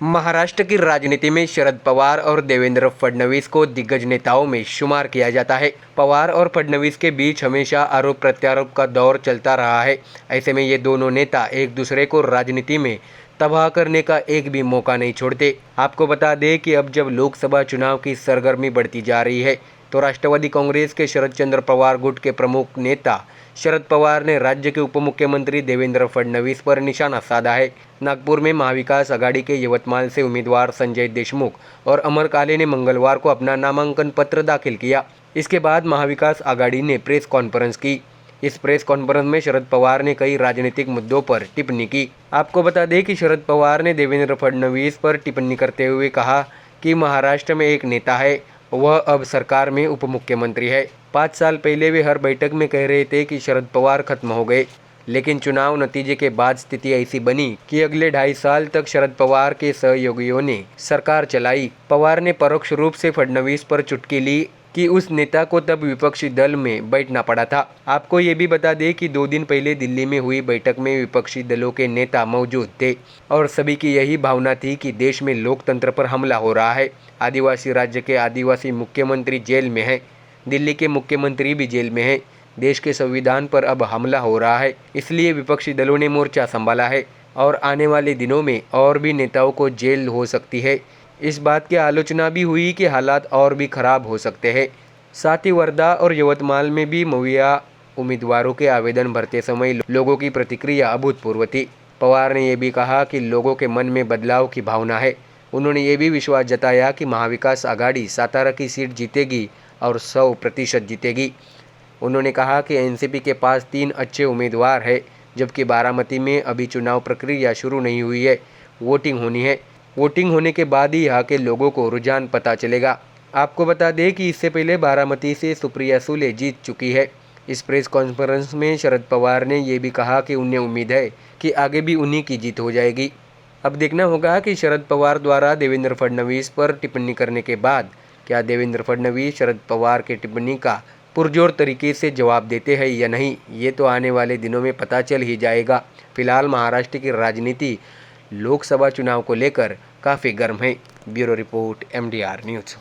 महाराष्ट्र की राजनीति में शरद पवार और देवेंद्र फडणवीस को दिग्गज नेताओं में शुमार किया जाता है। पवार और फडणवीस के बीच हमेशा आरोप प्रत्यारोप का दौर चलता रहा है। ऐसे में ये दोनों नेता एक दूसरे को राजनीति में तबाह करने का एक भी मौका नहीं छोड़ते। आपको बता दें कि अब जब लोकसभा चुनाव की सरगर्मी बढ़ती जा रही है तो राष्ट्रवादी कांग्रेस के शरद चंद्र पवार गुट के प्रमुख नेता शरद पवार ने राज्य के उप मुख्यमंत्री देवेंद्र फडणवीस पर निशाना साधा है। नागपुर में महाविकास आघाड़ी के यवतमाल से उम्मीदवार संजय देशमुख और अमर काले ने मंगलवार को अपना नामांकन पत्र दाखिल किया। इसके बाद महाविकास आघाड़ी ने प्रेस कॉन्फ्रेंस की। इस प्रेस कॉन्फ्रेंस में शरद पवार ने कई राजनीतिक मुद्दों पर टिप्पणी की। आपको बता दें कि शरद पवार ने देवेंद्र फडणवीस पर टिप्पणी करते हुए कहा कि महाराष्ट्र में एक नेता है, वह अब सरकार में उप मुख्यमंत्री है। 5 साल पहले वे हर बैठक में कह रहे थे कि शरद पवार खत्म हो गए, लेकिन चुनाव नतीजे के बाद स्थिति ऐसी बनी कि अगले 2.5 साल तक शरद पवार के सहयोगियों ने सरकार चलाई। पवार ने परोक्ष रूप से फडणवीस पर चुटकी ली कि उस नेता को तब विपक्षी दल में बैठना पड़ा था। आपको ये भी बता दें कि 2 दिन पहले दिल्ली में हुई बैठक में विपक्षी दलों के नेता मौजूद थे और सभी की यही भावना थी कि देश में लोकतंत्र पर हमला हो रहा है। आदिवासी राज्य के आदिवासी मुख्यमंत्री जेल में हैं, दिल्ली के मुख्यमंत्री भी जेल में हैं। देश के संविधान पर अब हमला हो रहा है, इसलिए विपक्षी दलों ने मोर्चा संभाला है और आने वाले दिनों में और भी नेताओं को जेल हो सकती है। इस बात की आलोचना भी हुई कि हालात और भी खराब हो सकते हैं। साथ ही वर्धा और यवतमाल में भी मविया उम्मीदवारों के आवेदन भरते समय लोगों की प्रतिक्रिया अभूतपूर्व थी। पवार ने यह भी कहा कि लोगों के मन में बदलाव की भावना है। उन्होंने ये भी विश्वास जताया कि महाविकास आघाड़ी सातारा की सीट जीतेगी और 100% जीतेगी। उन्होंने कहा कि एनसीपी के पास 3 अच्छे उम्मीदवार हैं, जबकि बारामती में अभी चुनाव प्रक्रिया शुरू नहीं हुई है। वोटिंग होनी है। वोटिंग होने के बाद ही यहाँ के लोगों को रुझान पता चलेगा। आपको बता दें कि इससे पहले बारामती से सुप्रिया सुले जीत चुकी है। इस प्रेस कॉन्फ्रेंस में शरद पवार ने ये भी कहा कि उन्हें उम्मीद है कि आगे भी उन्हीं की जीत हो जाएगी। अब देखना होगा कि शरद पवार द्वारा देवेंद्र फडणवीस पर टिप्पणी करने के बाद क्या देवेंद्र फडणवीस शरद पवार की टिप्पणी का पुरजोर तरीके से जवाब देते हैं या नहीं, ये तो आने वाले दिनों में पता चल ही जाएगा। फिलहाल महाराष्ट्र की राजनीति लोकसभा चुनाव को लेकर काफ़ी गर्म है। Bureau report MDR news.